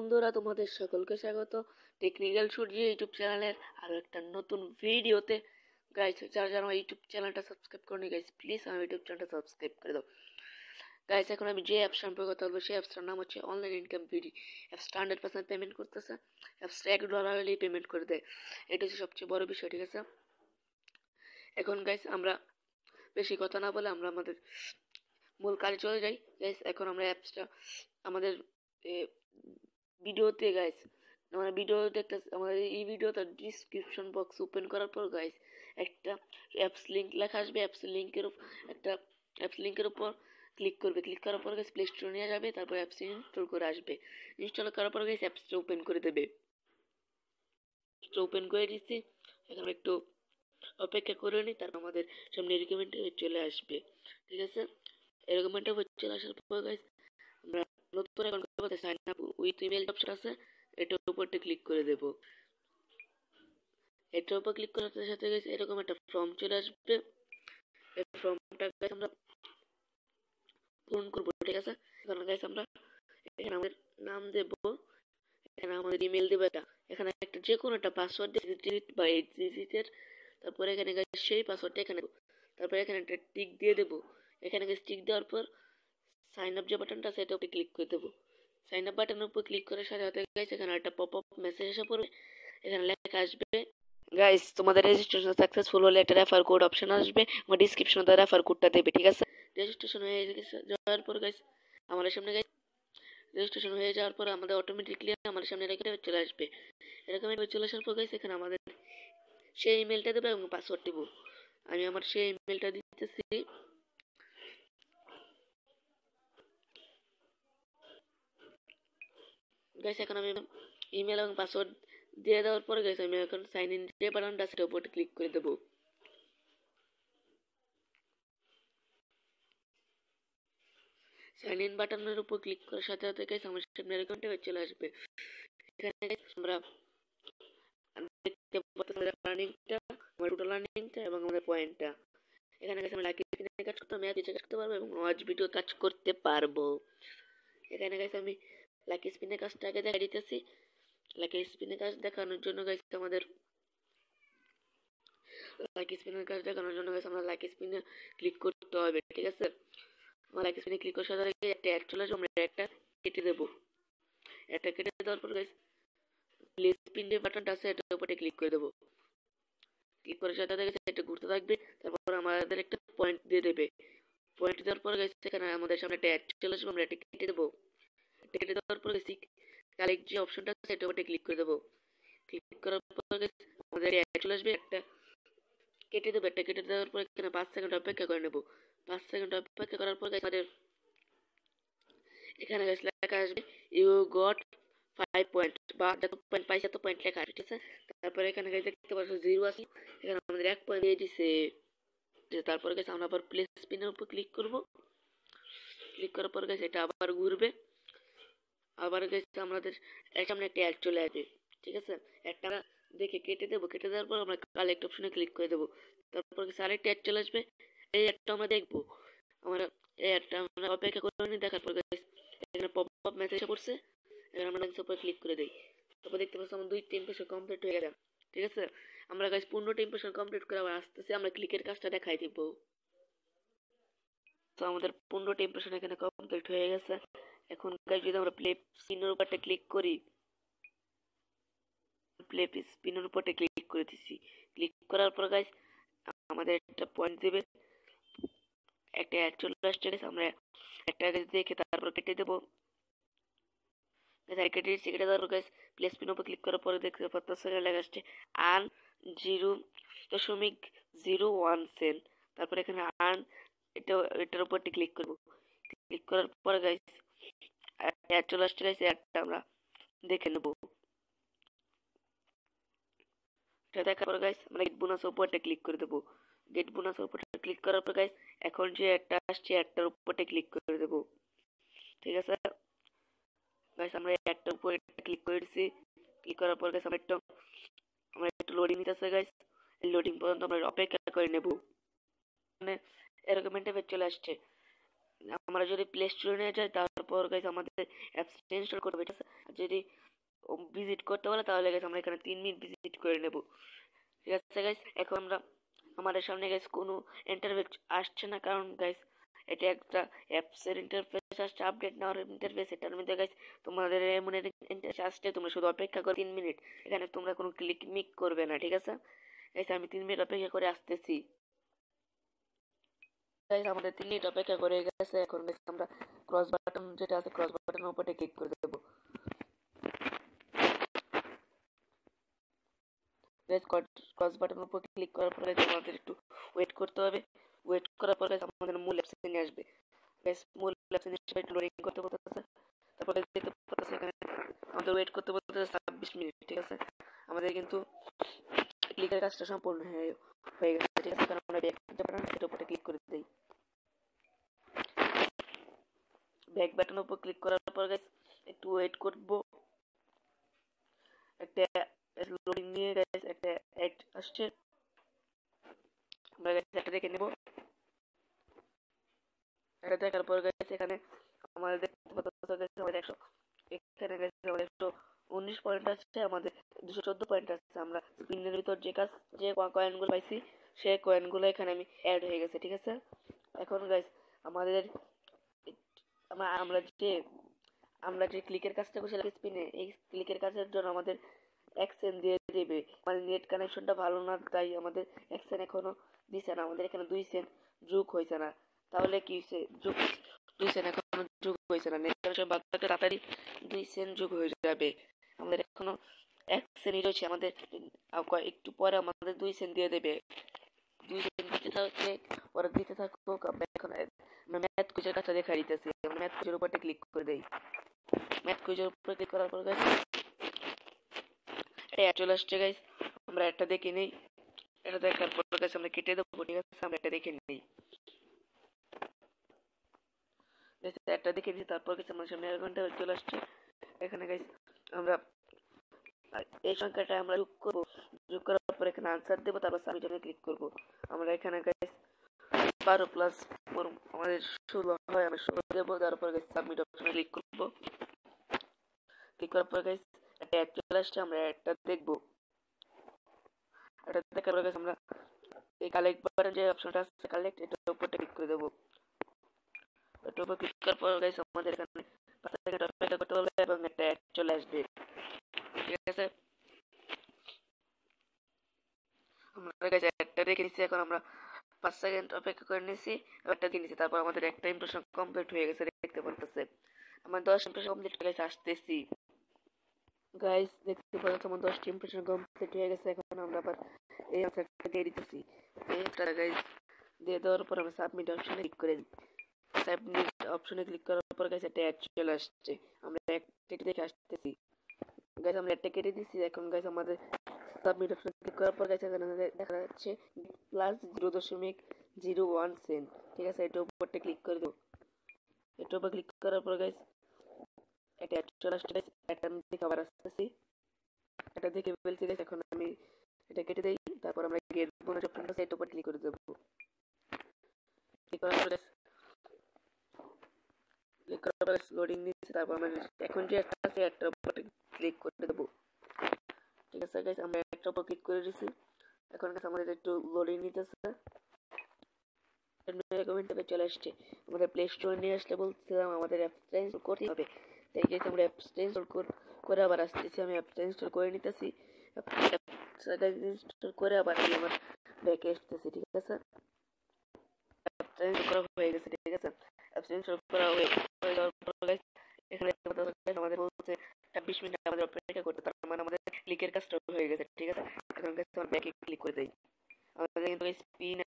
বন্ধুরা, তোমাদের সকলকে স্বাগত টেকনিক্যাল সূর্য ইউটিউব চ্যানেলের আরো একটা নতুন ভিডিওতে। গাইস, যারা যারা আমার ইউটিউব চ্যানেলটা সাবস্ক্রাইব করনি গাইস, প্লিজ আমার ইউটিউব চ্যানেলটা সাবস্ক্রাইব করে দাও। গাইস, এখন আমি যে অ্যাপ সম্পর্কে কথা বলবো সেই অ্যাপসটার নাম হচ্ছে অনলাইন ইনকাম বিডি। অ্যাপসটা 100% পেমেন্ট করতেছে। অ্যাপসটা $1 হলেই পেমেন্ট করে দেয়। এটা হচ্ছে সবচেয়ে বড় বিষয়, ঠিক আছে? এখন গাইস, আমরা বেশি কথা না বলে আমরা আমাদের মূল কাজে চলে যাই। গাইস, এখন আমরা অ্যাপসটা আমাদের ভিডিওতে গাইস, আমরা ভিডিও দেখতে আমাদের এই ভিডিওটা ডিসক্রিপশন বক্স ওপেন করার পর গাইস একটা অ্যাপস লিংক লেখা আসবে। অ্যাপস লিংকের উপর ক্লিক করবে। ক্লিক করার পর গাইস প্লে স্টোরে নিয়ে যাবে, তারপর অ্যাপস ইনস্টল করে আসবে। ইনস্টল করার পর গাইস অ্যাপসটা ওপেন করে দেবে। ওপেন করে দিচ্ছি, এখন একটু অপেক্ষা করে নিই, তারপর আমাদের সামনে রিকমেন্ড চলে আসবে, ঠিক আছে? রিকমেন্ড চলে আসার পর গাইস আমরা নতুন অ্যাকাউন্ট করতে sign up with email option আছে, এটার উপর ক্লিক করে দেব। এটার উপর ক্লিক করার সাথে সাথে গাইস এরকম একটা ফর্ম চলে আসবে। এই ফর্মটা গাইস আমরা পূরণ করব, ঠিক আছে? এখন গাইস আমরা এখানে আমাদের নাম দেব, এখানে আমাদের ইমেল দেব, এখানে একটা যে কোনো একটা পাসওয়ার্ড দিয়ে ডিজিট বা 8 ডিজিটের, তারপর এখানে গাইস সেই পাসওয়ার্ডটা এখানে দেব, তারপর এখানে একটা টিক দিয়ে দেব। এখানে গাইস টিক দেওয়ার পর সাইন আপ যে বাটনটা আছে এটার উপর ক্লিক করে দেব। সাইন আপ বাটনের উপর ক্লিক করার সাথে সাথে গাইস এখানে একটা পপ আপ মেসেজ এসে পড়বে। এখানে লেখা আসবে গাইস তোমাদের রেজিস্ট্রেশন সাকসেসফুল হলে একটা রেফার কোড অপশন আসবে, আমার ডিসক্রিপশনে তার রেফার কোডটা দেবে, ঠিক আছে? রেজিস্ট্রেশন হয়ে যাওয়ার পর গাইস আমাদের সামনে গাইস রেজিস্ট্রেশন হয়ে যাওয়ার পর আমাদের অটোমেটিকলি আমাদের সামনে এরকম চলে আসবে। এরকম চলে আসার পর গাইস এখানে আমাদের সেই ইমেলটা দেবে এবং পাসওয়ার্ড দেব। আমি আমার সেই ইমেলটা দিতেছি। গাইস এখন আমি ইমেল এবং পাসওয়ার্ড দিয়ে দেওয়ার পরে গাইস আমি এখন সাইন ইন যে বাটনটা সেটার উপর ক্লিক করে দেব। সাইন ইন বাটনের উপর ক্লিক করার সাথে সাথে গাইস আমার সামনে অ্যাকাউন্টে চলে আসবে। এখানে গাইস আমরা দেখতে পাচ্ছি আমাদের আর্নিংটা, আমার টোটাল আর্নিংটা এবং আমাদের পয়েন্টটা। এখানে গাইস আমি লাকি স্পিনে কাজ করতে, আমি আর কিছু কাজ করতে পারবো এবং ওয়াচ ভিডিও কাজ করতে পারবো। এখানে গাইস আমি লাকি স্পিনের কাজটা আগে দেখা দিতেছি। লাকি স্পিনের কাজ দেখানোর জন্য গাইস আমাদের লাকি স্পিনের কাজ দেখানোর জন্য গাইস আমরা লাকি স্পিনে ক্লিক করতে হবে, ঠিক আছে? আমরা লাকি স্পিনে ক্লিক করার সাথে সাথে একটা অ্যাড চলে আসবে, আমরা একটা কেটে দেবো। একটা কেটে দেওয়ার পর গাইস প্লে স্পিন যে বাটনটা আছে এটার উপরে ক্লিক করে দেবো। ক্লিক করার সাথে সাথে গাইস এটা ঘুরতে থাকবে, তারপর আমাদের একটা পয়েন্ট দিয়ে দেবে। পয়েন্ট দেওয়ার পর গাইস এখানে আমাদের সামনে একটা অ্যাড চলে আসবে, আমরা এটা কেটে দেবো। কেটে দেওয়ার পর গাইস কালেক্ট যে অপশনটা আছে এটার উপরে ক্লিক করে দেবো। ক্লিক করার পর গাইস আমাদের অ্যাড চলে আসবে, একটা কেটে দেবো। একটা কেটে দেওয়ার পর এখানে 5 সেকেন্ড অপেক্ষা করে নেব। 5 সেকেন্ড অপেক্ষা করার পর আমাদের এখানে গাইস লেখা আসবে ইউ গট 5 পয়েন্ট, বা যত পয়েন্ট পাইছে তত পয়েন্ট লেখা আসবে, ঠিক আছে? তারপরে এখানে গাইস দেখতে পাচ্ছ 0 আছে, এখানে আমাদের 1 পয়েন্ট দিয়ে দিছে। তারপরে গাইস আমরা আবার প্লে স্পিনের উপর ক্লিক করব। ক্লিক করার পর গাইস এটা আবার ঘুরবে। আবার গাইস আমাদের সামনে একটা অ্যাড চলে আসবে, ঠিক আছে? একটা দেখে কেটে দেবো। কেটে দেওয়ার পর আমরা কালেক্ট অপশনে ক্লিক করে দেবো। তারপর আরেকটা অ্যাড চলে আসবে, এই অ্যাডটা আমরা দেখবো। আমরা এই অ্যাডটা আমরা অপেক্ষা করে দেখার পর গাইস এখানে পপ আপ মেসেজ পড়ছে, এবার আমরা নেক্সট উপরে ক্লিক করে দেই। তারপর দেখতে পাচ্ছি আমার 2টা ইমপ্রেশন কমপ্লিট হয়ে গেছে, ঠিক আছে? আমরা গাইস 15টা ইমপ্রেশন কমপ্লিট করে আবার আসতেছি, আমরা ক্লিকের কাজটা দেখাই দিব। তো আমাদের 15টা ইমপ্রেশন এখানে কমপ্লিট হয়ে গেছে। এখন গাইস যদি আমরা প্লে স্পিনের উপরটা ক্লিক করি, প্লে স্পিনের উপরটা ক্লিক করে দিছি। ক্লিক করার পর গাইস আমাদের একটা পয়েন্ট দিবে, একটা অ্যাড চলে আসছে গাইস, আমরা একটা দেখে তারপর কেটে দেবো। গাইস কেটে দিচ্ছি। কেটে দেওয়ার পর গাইস প্লে স্পিন উপর ক্লিক করার পরে দেখতে পাচ্ছেন লেখা আসছে আর্ন 0.01 সেন্ট। তারপর এখানে আর্ন এটার উপর ক্লিক করব। ক্লিক করার পরে গাইস অ্যাড চলে আসছে গাইস, অ্যাডটা আমরা দেখে নেব। এটা দেখার পর গাইস আমরা গেট বোনাস উপরটা ক্লিক করে দেব। গেট বোনাস উপরটা ক্লিক করার পর গাইস এখন যে অ্যাডটা আসছে অ্যাডটার উপরটা ক্লিক করে দেব, ঠিক আছে? গাইস আমরা অ্যাডটার উপর ক্লিক করে দিছি। ক্লিক করার পর গাইস আমরা একটু লোডিং নিতেছে গাইস, এই লোডিং পর্যন্ত আমরা অপেক্ষা করে নেব। মানে এরকম ইন্টারফেস চলে আসছে। আমরা যদি প্লে স্টোরে নিয়ে যাই তারপর গাইস আমাদের অ্যাপস ইনস্টল করতে হবে, ঠিক আছে? যদি ভিজিট করতে বলে তাহলে গাইস আমরা এখানে 3 মিনিট ভিজিট করে নেব, ঠিক আছে গাইস? এখন আমরা আমাদের সামনে গাইস কোনো ইন্টারফেস আসছে না, কারণ গাইস এটা একটা অ্যাপসের ইন্টারফেস আসছে, আপডেট নেওয়ার ইন্টারফেস। এটার মধ্যে গাইস তোমাদের এমন ইন্টারফেস আসছে, তোমরা শুধু অপেক্ষা করো 3 মিনিট। এখানে তোমরা কোনো ক্লিক মিক করবে না, ঠিক আছে গাইস? আমি 3 মিনিট অপেক্ষা করে আসতেছি গাইস। আমাদের 3 মিনিট অপেক্ষা করে গেছে। এখন গাইস আমরা ক্রস বাটন যেটা আছে, ক্রস বাটনের উপরে ক্লিক করে দেবো গাইস। ক্রস বাটনের উপর ক্লিক করার পরে আমাদের একটু ওয়েট করতে হবে। ওয়েট করার পরে আমাদের মূল অ্যাপসে নিয়ে আসবে গাইস। মূল অ্যাপসে নিয়ে একটু লোডিং করতে বলতেছে। তারপরে দেখতে পাচ্ছি এখানে আমাদের ওয়েট করতে বলতেছে 26 মিনিট, ঠিক আছে? আমাদের কিন্তু ক্লিকের কাজটা সম্পূর্ণ হয়ে গেছে, ঠিক আছে? কারণ আমরা ব্যাক বাটন সেটার উপরে ক্লিক করে দিই। ব্যাক বাটনের উপর ক্লিক করার পর গাইস একটু ওয়েট করব। একটা লোডিং নিয়ে গাইস একটা অ্যাড আসছে, আমরা গাইস এটা দেখে নেব। এটা দেখার পর গাইস এখানে আমাদের দেখতে পাচ্ছি গাইস আমাদের 100, এখানে গাইস আমাদের 119 পয়েন্ট আছে, আমাদের 214 পয়েন্ট আছে। আমরা স্পিনের ভিতর যে কয়েনগুলো পাইছি সেই কয়েনগুলো এখানে আমি অ্যাড হয়ে গেছে, ঠিক আছে? এখন গাইস আমাদের আমরা যে ক্লিকের কাজটা করছিলাম স্পিনে, এই ক্লিকের কাজের জন্য আমাদের এক্সচেঞ্জ দিয়ে দেবে। মানে নেট কানেকশনটা ভালো না, তাই আমাদের এক্সচেঞ্জ এখনো দিছে না। আমাদের এখানে 2 সেন্ট যোগ হয়েছে না। তাহলে কি হয়েছে? 2 সেন্ট এখনো যোগ হয়েছে না। নেট কানেকশন বাদ থাকলে তাড়াতাড়ি 2 সেন্ট যোগ হয়ে যাবে। আমাদের এখনো 1 সেন্ট রয়েছে। আমাদের একটু পরে আমাদের 2 সেন্ট দিয়ে দেবে। 2 সেন্ট দিতে থাকলে পরে দিতে থাকুক। আমরা এখন ম্যাথ কুইজের কাজটা দেখা দিতেছি। আমরা ম্যাথ কুইজের উপরে ক্লিক করে দেই। ম্যাথ কুইজের উপরে ক্লিক করার পর গাইস এটা চলে আসছে গাইস। আমরা একটা দেখে নেই। এটা দেখার পর গাইস আমরা কেটে দেবো, ঠিক আছে? আমরা একটা দেখে নেই। একটা দেখে নিই, তারপর গাইস আমার সামনে ঘন্টা চলে আসছে। এখানে গাইস আমরা এই সংখ্যাটা আমরা যোগ করবো। যোগ করার পর এখানে আনসার দেবো, তারপর সাবমিটে ক্লিক করবো। আমরা এখানে গাইস 12 প্লাস 4 আমাদের 16 হয়, আমরা 16 দেবো। তারপর গাইস সাবমিট অপশনে ক্লিক করবো। ক্লিক করার পর গাইস একটা অ্যাড চলে আসছে, আমরা অ্যাডটা দেখবো। এটা দেখার পর গাইস আমরা এই কালেক্ট বাটন যে অপশনটা আছে কালেক্ট, এটার উপর ক্লিক করে দেবো। এটার উপর ক্লিক করার পর গাইস আমাদের এখানে 5 সেকেন্ড অপেক্ষা করতে হবে এবং একটা অ্যাড চলে আসবে, ঠিক আছে? আমরা গাইস অ্যাডটা দেখে নিচ্ছি। এখন আমরা 5 সেকেন্ড অপেক্ষা করে নিয়েছি, অ্যাডটা দিয়ে নিচ্ছি। তারপর আমাদের একটা ইমপ্রেশন কমপ্লিট হয়ে গেছে, দেখতে পারতেছে। আমার 10 ইমপ্রেশন কমপ্লিট হয়ে গেছে, আসতেছি গাইস। দেখতে পাচ্ছ আমার 10টি ইমপ্রেশন কমপ্লিট হয়ে গেছে। এখন আমরা আবার এই আনসারটা দিয়ে দিতেছি। এই আনসারটা গাইস দিয়ে দেওয়ার পর আমরা সাবমিট অপশনে ক্লিক করে দিই। সাবমিট অপশনে ক্লিক করার পর গাইস একটা অ্যাড চলে আসছে, আমরা একটা দেখে আসতেছি গাইস। আমরা একটা কেটে দিচ্ছি। এখন গাইস আমাদের সাবমিট অপশনে ক্লিক করার পর গাইস এখানে দেখা যাচ্ছে প্লাস 0.01 সেন্ট, ঠিক আছে? এটার উপরটা ক্লিক করে দেবো। এটার উপর ক্লিক করার পর গাইস একটা অ্যাড চলে আসছে গাইস। একটা আমি দেখে আবার আসতেছি। এটা দেখে ফেলছি গাইস। এখন আমি এটা কেটে দেই। তারপর আমরা গেট বোনাস অপশনটা সেট উপর ক্লিক করে দেব। ক্লিক করার পর লোডিং নিচ্ছে। তারপর আমরা এখন যে একটা আছে একটার উপর ক্লিক করে দেব, ঠিক আছে গাইস? আমরা একটার উপর ক্লিক করে দিয়েছি। এখন গাইস আমাদের একটু লোডিং নিতেছে। কমেন্টে চলে আসছে। আমাদের প্লে স্টোর নিয়ে আসলে বলছিলাম আমাদের অ্যাপসটা ইনস্টল করতে হবে, তাই গাইস আমরা অ্যাপসটা ইনস্টল করে আবার আসতেছি। আমি অ্যাপসটা ইনস্টল করে নিতেছি। অ্যাপসটা ইনস্টল করে আবার আমি আমার ব্যাকে আসতেছি, ঠিক আছে? অ্যাপসটা ইনস্টল করা হয়ে গেছে, ঠিক আছে? অ্যাপসটা ইনস্টল করা হয়ে যাওয়ার পর গাইস এখানে আমাদের বলছে 26 মিনিট আমাদের অপেক্ষা করতে। তার মানে আমাদের ক্লিকের কাজটা হয়ে গেছে, ঠিক আছে? এখন গাইস আমরা ব্যাকে ক্লিক করে দেই। আমাদের কিন্তু স্পিন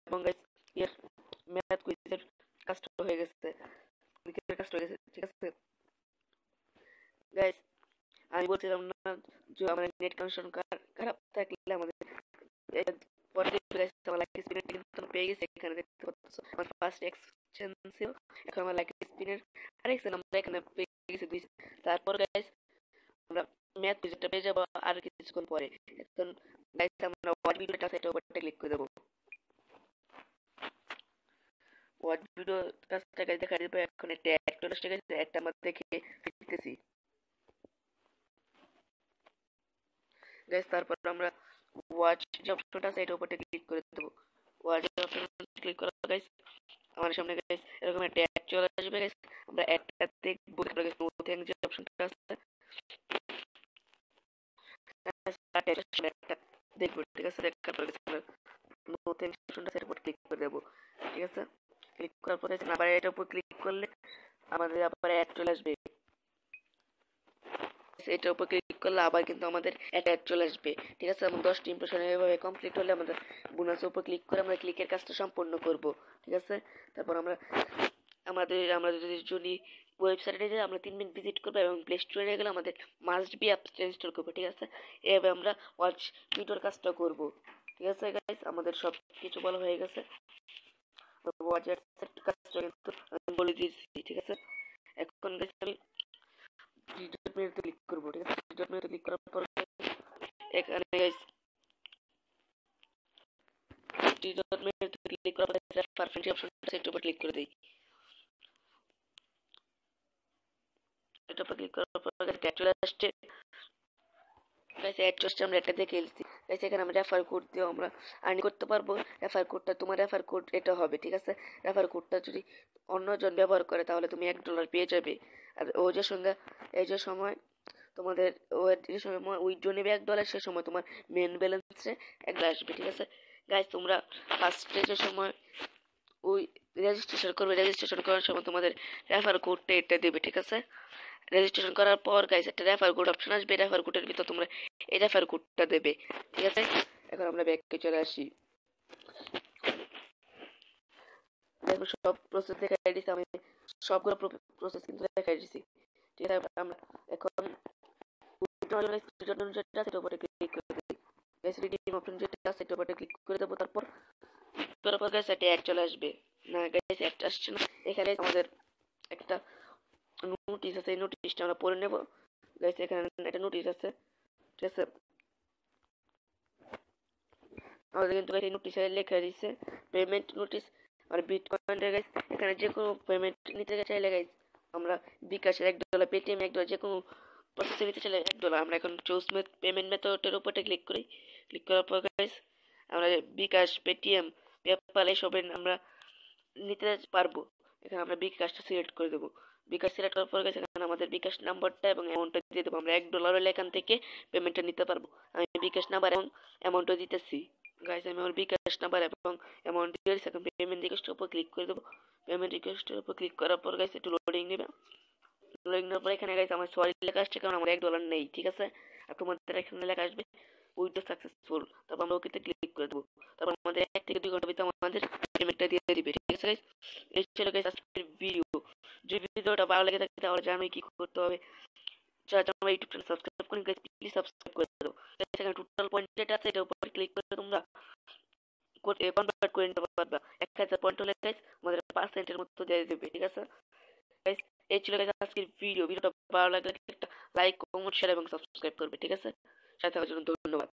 এবং গাইস এর ম্যাথ কুইজের কাজটা হয়ে গেছে, ক্লিকের কাজটা হয়ে গেছে, ঠিক আছে গাইস? আমি বলছিলাম না যে আমাদের নেট কানেকশন খারাপ থাকলে আমাদের পরে গাইস আমার লাকি স্পিনের কিন্তু পেয়ে গেছে। এখানে দেখতে পাচ্ছ আমার ফার্স্ট এক্সচেঞ্জ ছিল, এখন আমার লাকি স্পিনের আরেকজন আমরা এখানে পেয়ে গেছে 2। তারপর গাইস আমরা ম্যাথ কুইজটা পেয়ে যাবো আর কিছুক্ষণ পরে। এখন গাইস আমরা ওয়াচ ভিডিওটা সেটা উপরে ক্লিক করে দেব। আসছে গাইস, একটা আমরা দেখে ফিরতেছি গাইস। তারপর আমরা ওয়াচ যে অপশনটা আছে এটার উপর ক্লিক করে দেবো। ওয়াচ অপশন ক্লিক করা গাইস, আমাদের সামনে গাইস এরকম একটা অ্যাড চলে আসবে গাইস। আমরা অ্যাডটা দেখবো। তারপরে গাইস নো থ্যাঙ্ক যে অপশনটা আছে দেখবো, ঠিক আছে। দেখার পরে আমরা নো থ্যাঙ্ক অপশনটা সেটার উপর ক্লিক করে দেবো, ঠিক আছে। ক্লিক করার পরে আবার এটার উপর ক্লিক করলে আমাদের আবার অ্যাড চলে আসবে। এটার উপর ক্লিক করলে আবার কিন্তু আমাদের একটা অ্যাড চলে আসবে, ঠিক আছে। এবং 10টি ইমপ্রেশন এভাবে কমপ্লিট হলে আমাদের বোনাসের উপর ক্লিক করে আমরা ক্লিকের কাজটা সম্পূর্ণ করব, ঠিক আছে। তারপর আমরা যদি ওয়েবসাইটে যাই আমরা 3 মিনিট ভিজিট করবো এবং প্লে স্টোরে গেলে আমাদের মাস্ট বি অ্যাপ ইনস্টল করবো, ঠিক আছে। এভাবে আমরা ওয়াচ ভিডিওর কাজটা করব, ঠিক আছে গাইস। আমাদের সব কিছু বলা হয়ে গেছে। ওয়াচ কাজটা কিন্তু আমি বলে দিয়েছি, ঠিক আছে। এখন গাইস আমি থ্রি ডট মেনুতে ক্লিক করবো, ঠিক আছে। থ্রি ডট মেনুতে ক্লিক করার পর এখানে গাইস থ্রি ডট মেনুতে ক্লিক করার পর পারফেক্ট অপশনটা সেটার উপর ক্লিক করে দেই। এটার উপর ক্লিক করার পর গাইস চলে আসছে গাইস। অ্যাড চলে আসছে, আমরা এটা দেখে এলছি গাইস। এখানে আমরা রেফার কোড দিয়ে আমরা আর্ন করতে পারবো। রেফার কোডটা তোমার রেফার কোড এটা হবে, ঠিক আছে। রেফার কোডটা যদি অন্যজন ব্যবহার করে তাহলে তুমি $1 পেয়ে যাবে। আর ও যে সঙ্গে এই যে সময় তোমাদের যে সময় উইথড্র নেবে $1, সে সময় তোমার মেন ব্যালেন্সে $1 আসবে, ঠিক আছে গাইস। তোমরা ফার্স্টে যে সময় ওই রেজিস্ট্রেশন করবে, রেজিস্ট্রেশন করার সময় তোমাদের রেফার কোডটা এটা দেবে, ঠিক আছে। রেজিস্ট্রেশন করার পর গাইস একটা রেফার কোড অপশন আসবে। রেফার কোডের ভিতর তোমরা এই রেফার কোডটা দেবে, ঠিক আছে। এখন আমরা ব্যাকে চলে আসি। দেখো সব প্রসেস দেখাই দিছি আমি, সবগুলো প্রসেস কিন্তু দেখাই দিছি, ঠিক আছে। আমরা এখন যেটা আছে উপরে ক্লিক করে দিই গাইস। রিডিম অপশন যেটা আছে এটার উপরে ক্লিক করে দেবো। তারপর গাইস একটা অ্যাড চলে আসবে না গাইস, অ্যাড আসছে না। এখানে আমাদের একটা নোটিশ আছে, এই নোটিশটা আমরা পড়ে নেব গাইস। এখানে একটা নোটিশ আছে, ঠিক আছে। আমাদের কিন্তু গাইস এই নোটিশে লেখা দিয়েছে পেমেন্ট নোটিশ আর বিটকয়েনের গাইস। এখানে যে কোনো পেমেন্ট নিতে চাইলে গাইস আমরা বিকাশের $1, পেটিএম $1, যে কোনো প্রসেসে নিতে চাইলে $1। আমরা এখন চুজ পেমেন্ট মেথডের উপরে ক্লিক করি। ক্লিক করার পর গাইস আমরা বিকাশ, পেটিএম, পেপ্যাল এসবের আমরা নিতে পারবো। এখানে আমরা বিকাশটা সিলেক্ট করে দেবো। বিকাশ সিলেক্ট করার পর গেছে এখানে আমাদের বিকাশ নাম্বারটা এবং অ্যামাউন্টটা দিয়ে দেবো। আমরা $1 হলে এখান থেকে পেমেন্টটা নিতে পারবো। আমি বিকাশ নাম্বার এবং অ্যামাউন্টটা দিতেছি গাইস। আমি আমার বিকাশ নাম্বার এবং অ্যামাউন্ট দিয়ে দিচ্ছি। এখন পেমেন্ট রিকোয়েস্টের উপর ক্লিক করে দেবো। পেমেন্ট রিকোয়েস্টের উপর ক্লিক করার পর গাইস একটু লোডিং নেবে। লোডিং নেওয়ার পর এখানে গাইস আমার সরি লেখা আসছে, কারণ আমার $1 নেই, ঠিক আছে। আর তোমাদের এখানে লেখা আসবে উইথড্র সাকসেসফুল। তারপর আমরা ওকেতে ক্লিক করে দেবো। তারপর আমাদের 1 থেকে 2 ঘন্টার ভিতরে আমাদের পেমেন্টটা দিয়ে দিবে, ঠিক আছে গাইস। এই ছিল গাইস আজকের ভিডিও। যদি ভিডিওটা ভালো লেগে থাকে তাহলে জানোই কি করতে হবে। যারা আমার ইউটিউব চ্যানেল সাবস্ক্রাইব করেন গাইস প্লিজ সাবস্ক্রাইব করে দাও। এখানে টোটাল পয়েন্ট যেটা আছে এটার উপর ক্লিক করে তোমরা কনভার্ট করে নিতে পারবা। 1000 পয়েন্ট হলে গাইস আমাদের পার্সেন্টের মতো দিয়ে দেবে, ঠিক আছে গাইস। এই ছিল গাইস আজকের ভিডিও। ভিডিওটা ভালো লাগলে একটা লাইক, কমেন্ট, শেয়ার এবং সাবস্ক্রাইব করবে, ঠিক আছে। সাথে থাকার জন্য ধন্যবাদ।